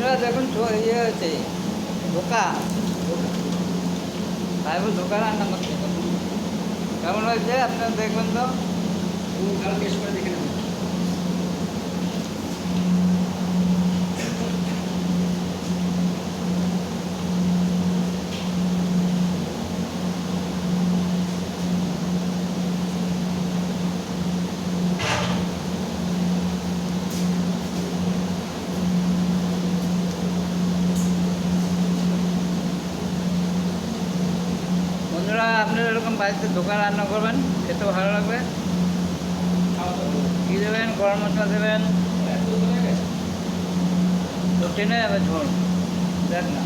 বন্ধুরা দেখুন ইয়ে হয়েছে ধোকা, তাই বল ধোকা রান্না করছে। কেমন হয়েছে আপনারা দেখবেন তো। টেস্ট করে দেখে নেবেন। বন্ধুরা আপনারা এরকম বাড়িতে ধোকা রান্না করবেন, খেতেও ভালো লাগবে। কী দেবেন? গরম মশলা দেবেন, তো টেনে যাবে ঝোল। দেখ না।